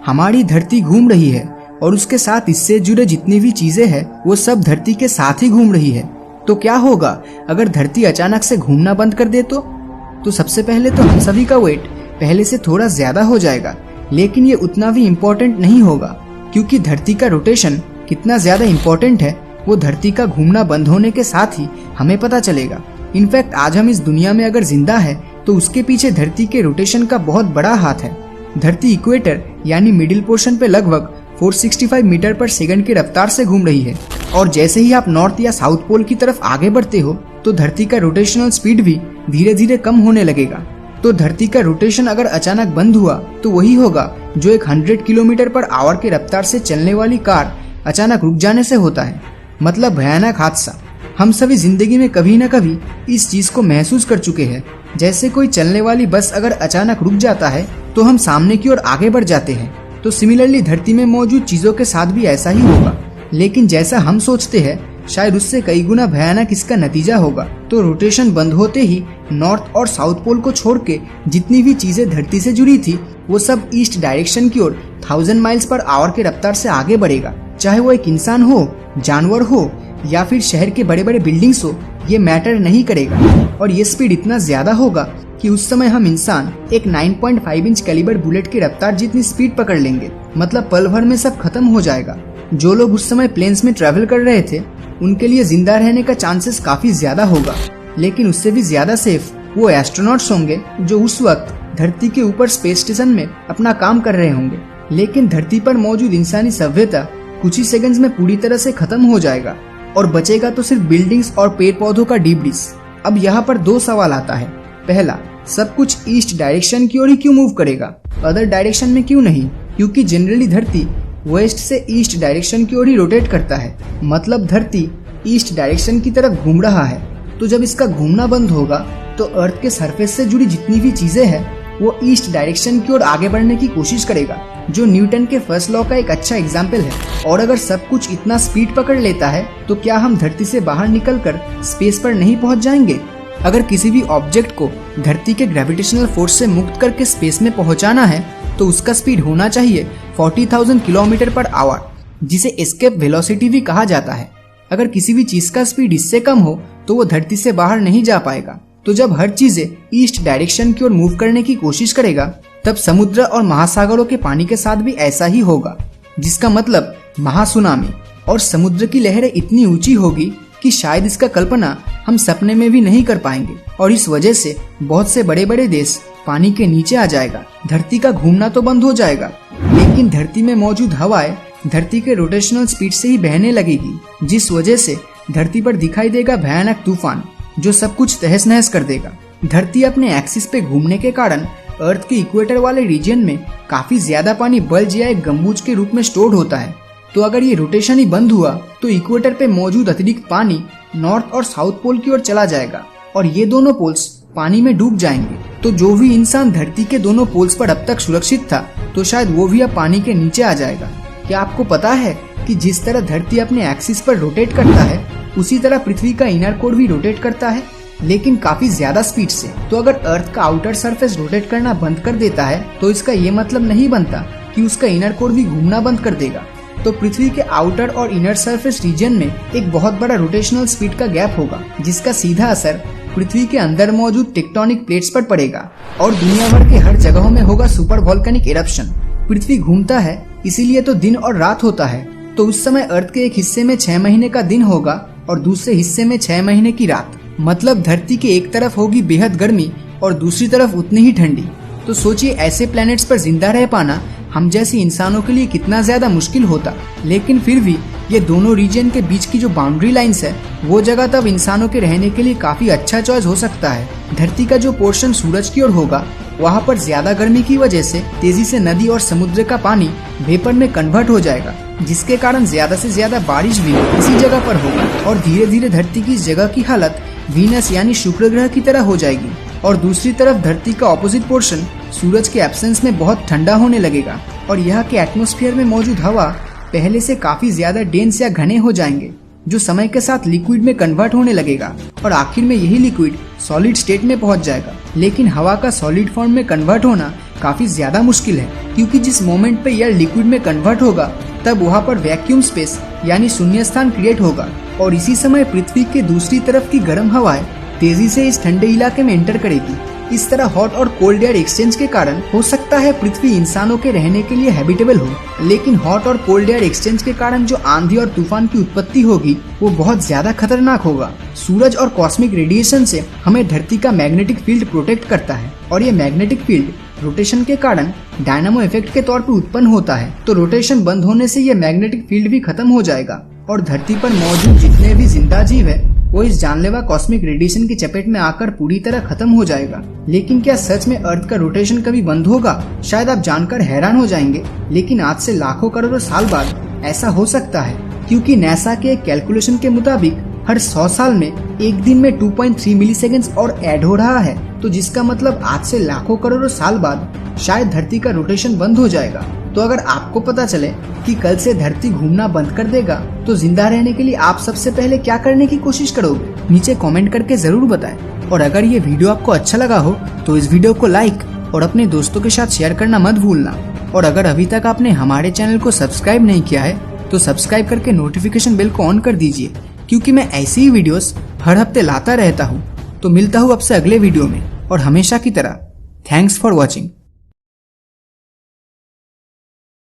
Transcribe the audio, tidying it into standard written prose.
हमारी धरती घूम रही है और उसके साथ इससे जुड़े जितनी भी चीजें हैं वो सब धरती के साथ ही घूम रही है। तो क्या होगा अगर धरती अचानक से घूमना बंद कर दे तो सबसे पहले तो हम सभी का वेट पहले से थोड़ा ज्यादा हो जाएगा, लेकिन ये उतना भी इम्पोर्टेंट नहीं होगा, क्योंकि धरती का रोटेशन कितना ज्यादा इम्पोर्टेंट है वो धरती का घूमना बंद होने के साथ ही हमें पता चलेगा। इनफैक्ट आज हम इस दुनिया में अगर जिंदा है तो उसके पीछे धरती के रोटेशन का बहुत बड़ा हाथ है। धरती इक्वेटर यानी मिडिल पोर्शन पे लगभग 465 मीटर पर सेकंड की रफ्तार से घूम रही है, और जैसे ही आप नॉर्थ या साउथ पोल की तरफ आगे बढ़ते हो तो धरती का रोटेशनल स्पीड भी धीरे धीरे कम होने लगेगा। तो धरती का रोटेशन अगर अचानक बंद हुआ तो वही होगा जो एक 100 किलोमीटर पर आवर की रफ्तार से चलने वाली कार अचानक रुक जाने से होता है, मतलब भयानक हादसा। हम सभी जिंदगी में कभी न कभी इस चीज को महसूस कर चुके हैं। जैसे कोई चलने वाली बस अगर अचानक रुक जाता है तो हम सामने की ओर आगे बढ़ जाते हैं। तो सिमिलरली धरती में मौजूद चीजों के साथ भी ऐसा ही होगा, लेकिन जैसा हम सोचते हैं शायद उससे कई गुना भयानक इसका नतीजा होगा। तो रोटेशन बंद होते ही नॉर्थ और साउथ पोल को छोड़ के जितनी भी चीजें धरती से जुड़ी थी वो सब ईस्ट डायरेक्शन की ओर 1000 माइल्स पर आवर की रफ्तार से आगे बढ़ेगा। चाहे वो एक इंसान हो, जानवर हो या फिर शहर के बड़े बड़े बिल्डिंग्स हो, ये मैटर नहीं करेगा। और ये स्पीड इतना ज्यादा होगा कि उस समय हम इंसान एक 9.5 इंच कैलिबर बुलेट की रफ्तार जितनी स्पीड पकड़ लेंगे, मतलब पल भर में सब खत्म हो जाएगा। जो लोग उस समय प्लेन्स में ट्रेवल कर रहे थे उनके लिए जिंदा रहने का चांसेस काफी ज्यादा होगा, लेकिन उससे भी ज्यादा सेफ वो एस्ट्रोनॉट्स होंगे जो उस वक्त धरती के ऊपर स्पेस स्टेशन में अपना काम कर रहे होंगे। लेकिन धरती पर मौजूद इंसानी सभ्यता कुछ ही सेकंड्स में पूरी तरह से खत्म हो जाएगा और बचेगा तो सिर्फ बिल्डिंग्स और पेड़ पौधों का डिब्रिस। अब यहाँ पर दो सवाल आता है। पहला, सब कुछ ईस्ट डायरेक्शन की ओर ही क्यों मूव करेगा, अदर डायरेक्शन में क्यों नहीं? क्योंकि जनरली धरती वेस्ट से ईस्ट डायरेक्शन की ओर ही रोटेट करता है, मतलब धरती ईस्ट डायरेक्शन की तरफ घूम रहा है। तो जब इसका घूमना बंद होगा तो अर्थ के सरफेस से जुड़ी जितनी भी चीजें हैं वो ईस्ट डायरेक्शन की ओर आगे बढ़ने की कोशिश करेगा, जो न्यूटन के फर्स्ट लॉ का एक अच्छा एग्जाम्पल है। और अगर सब कुछ इतना स्पीड पकड़ लेता है तो क्या हम धरती से बाहर निकलकर स्पेस पर नहीं पहुंच जाएंगे? अगर किसी भी ऑब्जेक्ट को धरती के ग्रेविटेशनल फोर्स से मुक्त करके स्पेस में पहुंचाना है तो उसका स्पीड होना चाहिए 40,000 किलोमीटर पर आवर, जिसे एस्केप वेलोसिटी भी कहा जाता है। अगर किसी भी चीज का स्पीड इससे कम हो तो वो धरती से बाहर नहीं जा पाएगा। तो जब हर चीजें ईस्ट डायरेक्शन की ओर मूव करने की कोशिश करेगा तब समुद्र और महासागरों के पानी के साथ भी ऐसा ही होगा, जिसका मतलब महासुनामी। और समुद्र की लहरें इतनी ऊंची होगी कि शायद इसका कल्पना हम सपने में भी नहीं कर पाएंगे, और इस वजह से बहुत से बड़े बड़े देश पानी के नीचे आ जाएगा। धरती का घूमना तो बंद हो जाएगा, लेकिन धरती में मौजूद हवाएं धरती के रोटेशनल स्पीड से ही बहने लगेगी, जिस वजह से धरती पर दिखाई देगा भयानक तूफान जो सब कुछ तहस नहस कर देगा। धरती अपने एक्सिस पे घूमने के कारण अर्थ के इक्वेटर वाले रीजन में काफी ज्यादा पानी बल्ज या एक गम्बूज के रूप में स्टोर्ड होता है। तो अगर ये रोटेशन ही बंद हुआ तो इक्वेटर पे मौजूद अतिरिक्त पानी नॉर्थ और साउथ पोल की ओर चला जाएगा और ये दोनों पोल्स पानी में डूब जाएंगे। तो जो भी इंसान धरती के दोनों पोल्स पर अब तक सुरक्षित था तो शायद वो भी अब पानी के नीचे आ जाएगा। क्या आपको पता है कि जिस तरह धरती अपने एक्सिस पर रोटेट करता है उसी तरह पृथ्वी का इनर कोर भी रोटेट करता है, लेकिन काफी ज्यादा स्पीड से। तो अगर अर्थ का आउटर सरफेस रोटेट करना बंद कर देता है तो इसका ये मतलब नहीं बनता कि उसका इनर कोर भी घूमना बंद कर देगा। तो पृथ्वी के आउटर और इनर सरफेस रीजन में एक बहुत बड़ा रोटेशनल स्पीड का गैप होगा, जिसका सीधा असर पृथ्वी के अंदर मौजूद टेक्टोनिक प्लेट्स पर पड़ेगा और दुनिया भर के हर जगहों में होगा सुपर वोल्केनिक इरप्शन। पृथ्वी घूमता है इसीलिए तो दिन और रात होता है। तो उस समय अर्थ के एक हिस्से में 6 महीने का दिन होगा और दूसरे हिस्से में 6 महीने की रात, मतलब धरती के एक तरफ होगी बेहद गर्मी और दूसरी तरफ उतनी ही ठंडी। तो सोचिए ऐसे प्लैनेट्स पर जिंदा रह पाना हम जैसे इंसानों के लिए कितना ज्यादा मुश्किल होता। लेकिन फिर भी ये दोनों रीजन के बीच की जो बाउंड्री लाइंस है वो जगह तब इंसानों के रहने के लिए काफी अच्छा चॉइस हो सकता है। धरती का जो पोर्शन सूरज की ओर होगा वहाँ पर ज्यादा गर्मी की वजह से तेजी से नदी और समुद्र का पानी वेपर में कन्वर्ट हो जाएगा, जिसके कारण ज्यादा से ज्यादा बारिश भी इसी जगह पर होगा और धीरे धीरे धरती की इस जगह की हालत वीनस यानी शुक्र ग्रह की तरह हो जाएगी। और दूसरी तरफ धरती का ऑपोजिट पोर्शन सूरज के एब्सेंस में बहुत ठंडा होने लगेगा और यहाँ के एटमॉस्फेयर में मौजूद हवा पहले से काफी ज्यादा डेंस या घने हो जाएंगे, जो समय के साथ लिक्विड में कन्वर्ट होने लगेगा और आखिर में यही लिक्विड सॉलिड स्टेट में पहुंच जाएगा। लेकिन हवा का सॉलिड फॉर्म में कन्वर्ट होना काफी ज्यादा मुश्किल है, क्योंकि जिस मोमेंट पे एयर लिक्विड में कन्वर्ट होगा तब वहाँ पर वैक्यूम स्पेस यानी शून्य स्थान क्रिएट होगा और इसी समय पृथ्वी के दूसरी तरफ की गर्म हवाएं तेजी से इस ठंडे इलाके में एंटर करेगी। इस तरह हॉट और कोल्ड एयर एक्सचेंज के कारण हो सकता है पृथ्वी इंसानों के रहने के लिए हैबिटेबल हो, लेकिन हॉट और कोल्ड एयर एक्सचेंज के कारण जो आंधी और तूफान की उत्पत्ति होगी वो बहुत ज्यादा खतरनाक होगा। सूरज और कॉस्मिक रेडिएशन से हमें धरती का मैग्नेटिक फील्ड प्रोटेक्ट करता है और ये मैग्नेटिक फील्ड रोटेशन के कारण डायनामो इफेक्ट के तौर पर उत्पन्न होता है। तो रोटेशन बंद होने से ये मैग्नेटिक फील्ड भी खत्म हो जाएगा और धरती पर मौजूद जितने भी जिंदा जीव है वो इस जानलेवा कॉस्मिक रेडिएशन की चपेट में आकर पूरी तरह खत्म हो जाएगा। लेकिन क्या सच में अर्थ का रोटेशन कभी बंद होगा? शायद आप जानकर हैरान हो जाएंगे, लेकिन आज से लाखों करोड़ों साल बाद ऐसा हो सकता है, क्योंकि नासा के एक कैलकुलेशन के मुताबिक हर 100 साल में एक दिन में 2.3 मिलीसेकंड्स और ऐड हो रहा है। तो जिसका मतलब आज से लाखों करोड़ों साल बाद शायद धरती का रोटेशन बंद हो जाएगा। तो अगर आपको पता चले कि कल से धरती घूमना बंद कर देगा तो जिंदा रहने के लिए आप सबसे पहले क्या करने की कोशिश करोगे? नीचे कमेंट करके जरूर बताएं। और अगर ये वीडियो आपको अच्छा लगा हो तो इस वीडियो को लाइक और अपने दोस्तों के साथ शेयर करना मत भूलना। और अगर अभी तक आपने हमारे चैनल को सब्सक्राइब नहीं किया है तो सब्सक्राइब करके नोटिफिकेशन बेल को ऑन कर दीजिए, क्योंकि मैं ऐसी ही वीडियोस हर हफ्ते लाता रहता हूँ। तो मिलता हूँ आपसे अगले वीडियो में, और हमेशा की तरह थैंक्स फॉर वॉचिंग।